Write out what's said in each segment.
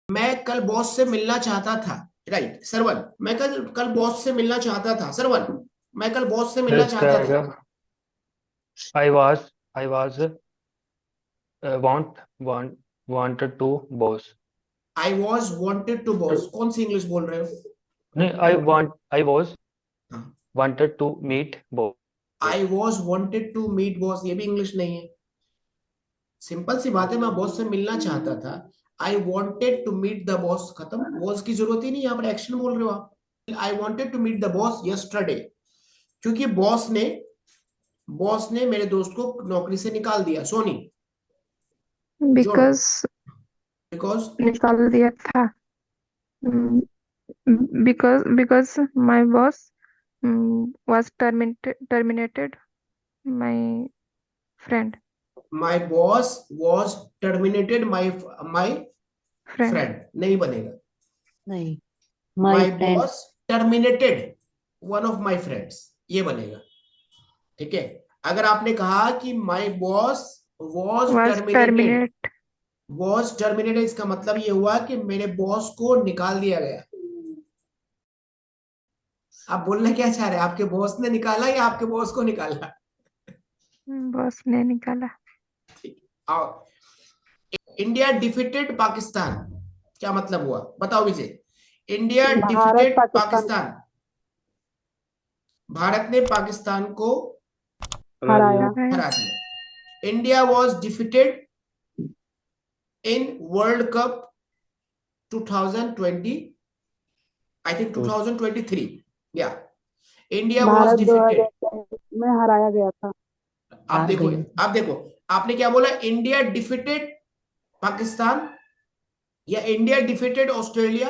मैं कल बॉस से मिलना चाहता था। राइट सरवन, मैं कल कल बॉस से मिलना चाहता था। सरवन, मैं कल बॉस से मिलना इसका चाहता था। आएगा I was want wanted to boss. I was wanted to boss, कौन सी इंग्लिश बोल रहे हो? नहीं, आई वाज हाँ, wanted to meet I boss. Was wanted to meet boss, ये भी इंग्लिश नहीं है। सिंपल सी बात है, मैं बॉस से मिलना चाहता था। I wanted to meet the boss, खत्म, बॉस की जरूरत ही नहीं, यहाँ पर एक्शन बोल रहे हो आप। I wanted to meet the boss yesterday, क्योंकि बॉस ने मेरे दोस्त को नौकरी से निकाल दिया। सोनी, जोड़ो। बिकॉज बिकॉज निकाल दिया था। Because my boss was terminated my friend my boss was terminated my friend friend, नहीं बनेगा। नहीं, my my friend. Boss terminated one of my friends, ये बनेगा। ठीक है। अगर आपने कहा कि my boss was was terminated, terminate was terminated, इसका मतलब ये हुआ कि मेरे बॉस को निकाल दिया गया। आप बोलना क्या चाह रहे हैं? आपके बॉस ने निकाला या आपके बॉस को निकाला? बॉस ने निकाला। आओ। इंडिया डिफीटेड पाकिस्तान, क्या मतलब हुआ बताओ विजय? इंडिया भारत डिफीटेड पाकिस्तान पाकिस्तान, भारत ने पाकिस्तान को हराया। हरा दिया। India was defeated in world cup 2020, I think 2023, या इंडिया वॉज भारत डिफीटेड। 2023 में हराया गया था। आप हार देखो, गई। आप देखो, आपने क्या बोला? इंडिया डिफीटेड पाकिस्तान या इंडिया डिफीटेड ऑस्ट्रेलिया?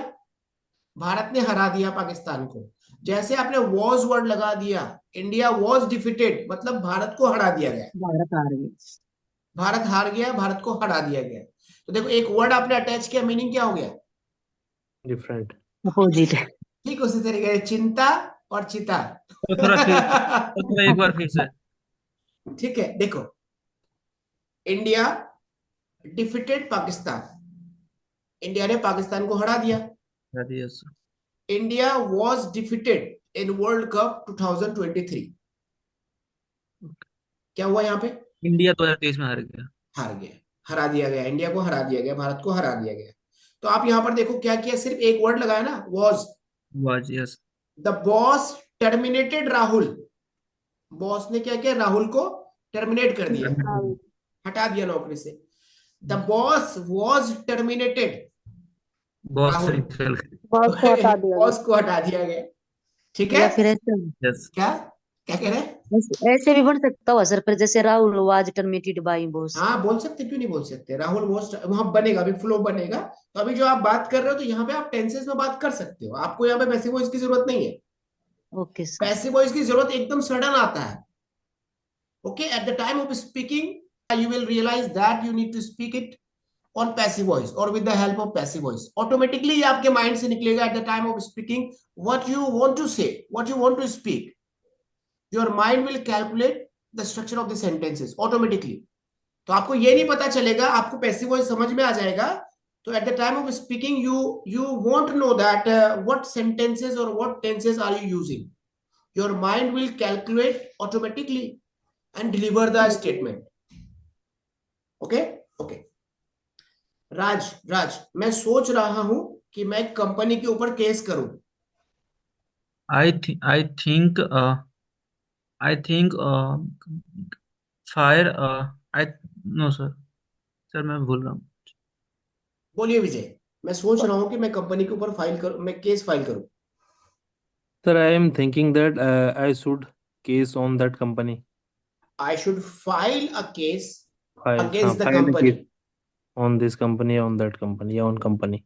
भारत ने हरा दिया पाकिस्तान को। जैसे आपने वॉज वर्ड लगा दिया, इंडिया वॉज डिफीटेड मतलब भारत को हरा दिया गया। भारत हार गई। भारत हार गया, भारत को हरा दिया गया। तो देखो, एक वर्ड आपने अटैच किया, मीनिंग क्या हो गया? डिफरेंट। अपोजिट है। ठीक उसी तरीके से चिंता और चिता। तो थोड़ा एक बार फिर से। ठीक है, देखो, इंडिया डिफीटेड पाकिस्तान, इंडिया ने पाकिस्तान को हरा दिया। Yes. India was defeated in world cup 2023, क्या हुआ यहाँ पे? इंडिया 2023 में हार गया। हार गया, हरा दिया गया, इंडिया को हरा दिया गया, भारत को हरा दिया गया। तो आप यहां पर देखो क्या किया, सिर्फ एक वर्ड लगाया ना, was. Was, yes. The boss terminated Rahul, boss ने क्या किया? राहुल को टर्मिनेट कर दिया, हटा दिया नौकरी से। The boss was terminated boss से राहुल, निकल गए। बॉस को हटा दिया गया। बॉस को हटा दिया गया। ठीक है। या फिर ऐसे यस। क्या क्या कह रहे हैं? ऐसे भी बन सकता हुआ सर, पर जैसे Rahul was terminated bye boss. हाँ बोल सकते, क्यों नहीं बोल सकते? राहुल वॉज, वहां बनेगा, अभी फ्लो बनेगा। तो अभी जो आप बात कर रहे हो, तो यहाँ पे आप टेंसेस में बात कर सकते हो, आपको यहाँ पे पैसिव वॉइस की जरूरत नहीं है। Okay sir. पैसिव वॉइस की जरूरत एकदम सडन आता है। Okay, at the time of speaking you will realise that you need to speak it on passive voice और with the help of passive voice. Automatically आपके माइंड से निकलेगा at the time of speaking what you want to say, what you want to speak. Your mind will calculate the structure of the sentences automatically. तो आपको ये नहीं पता चलेगा, आपको पैसिव वॉइस समझ में आ जाएगा। तो eight the time of speaking you won't know that what sentences or what tenses are you using. Your mind will calculate automatically and deliver the statement. Okay okay. Raj, Raj, मैं सोच रहा हूं कि मैं कंपनी के ऊपर केस करूं। I think fire I know sir. Sir मैं भूल रहा हूँ। बोलिए विजय। मैं सोच रहा हूं कि मैं कंपनी के ऊपर फाइल करूं, मैं केस फाइल करूं। Sir, I am thinking that I should case on that company. I should file a case File, against the file a company. case on this company, on that company, या on company.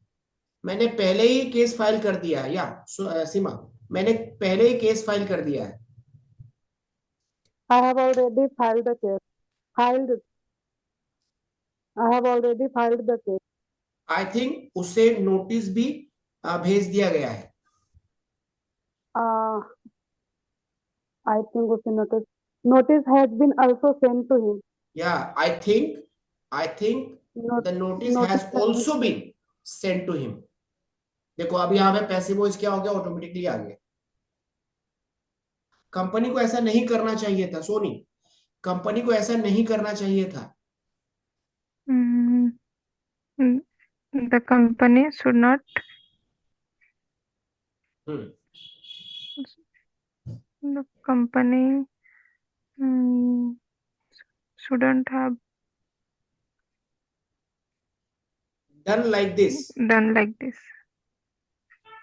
मैंने पहले ही case file कर दिया है, या सीमा, मैंने पहले ही case file कर दिया है। I have already filed the case. Filed. I have already filed the case. I think उसे नोटिस भी भेज दिया गया है। Uh, I think उसे notice has been also sent to him. या I think the Not, notice notice has has been also been send to him. देखो अब यहाँ पे पैसिव वॉइस क्या हो गया, ऑटोमेटिकली आ गया। कंपनी को ऐसा नहीं करना चाहिए था सोनी, कंपनी को ऐसा नहीं करना चाहिए था। The company should not hmm, the company shouldn't have done like this. done like this.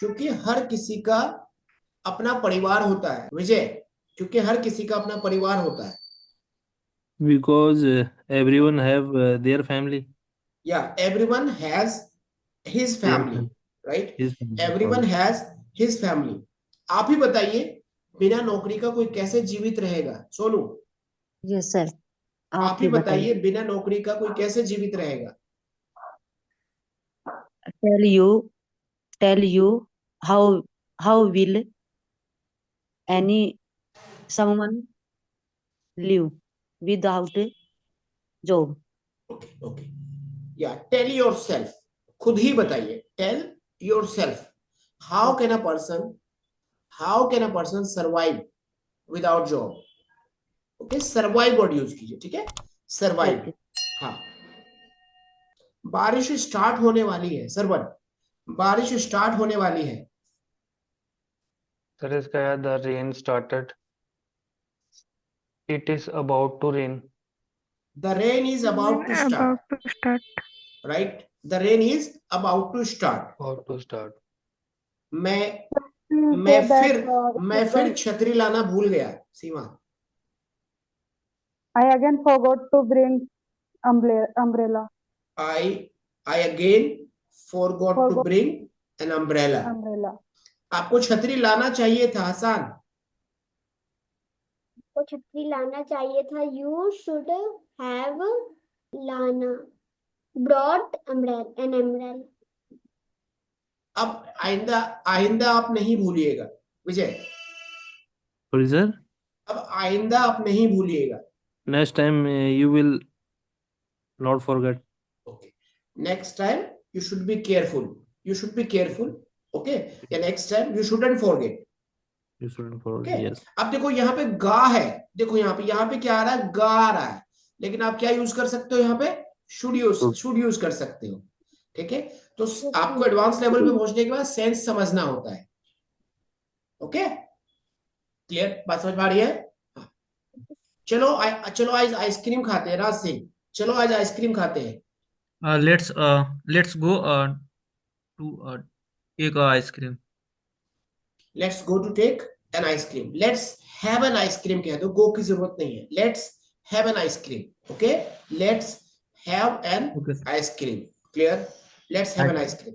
क्योंकि हर किसी का अपना परिवार होता है विजय, क्योंकि हर किसी का अपना परिवार होता है। Because everyone have their family. या everyone has his Their family, family. Right, His family. Everyone Sorry. Has his family. आप ही बताइए बिना नौकरी का कोई कैसे जीवित रहेगा? सोनू यस सर, आप आप ही ही बताइए। बताइए बिना नौकरी का कोई कैसे जीवित रहेगा? Tell you how will any someone live without job? Okay okay, या टेल योरसेल्फ, खुद ही बताइए, tell yourself how can a person survive without job? Okay, survive word use कीजिए, ठीक है, सर्वाइव। ओके। हाँ, बारिश स्टार्ट होने वाली है सरवन, बारिश स्टार्ट होने वाली है। सर इसका है the rain started, it is about to rain. The rain is about to start, About to start. Right, the rain is about to start. About to start. मैं Say that मैं फिर छतरी लाना भूल गया। सीमा, I again forgot to bring umbrella. I again forgot to bring an umbrella. आपको छतरी लाना चाहिए था हसन। को छतरी लाना चाहिए था, यू शुड हैव लाना ब्रॉट एन अम्ब्रेला। अब आइंदा आप नहीं भूलिएगा विजय, Sorry, sir. अब आइंदा आप नहीं भूलिएगा। Next time you will not forget. Okay, next time you should be careful, okay, yeah, next time you shouldn't forget। You shouldn't forget. Okay. Yes. अब देखो यहाँ पे गा है, देखो यहाँ पे क्या आ रहा है, गा आ रहा है, लेकिन आप क्या यूज कर सकते हो, यहाँ पे शुड यूज कर सकते हो, ठीक है। तो आपको एडवांस लेवल पे पहुंचने के बाद सेंस समझना होता है। ओके, क्लियर, बात समझ पा रही है? हाँ। चलो आज आइसक्रीम खाते हैं, राज सिंह, चलो आज आइसक्रीम खाते हैं। Let's go to take ice cream. Let's go to take an ice cream, let's have an ice cream कह दो, गो की जरूरत नहीं है, let's have an ice cream. Okay, let's have an Okay, sir. Ice cream, clear, let's have an ice cream.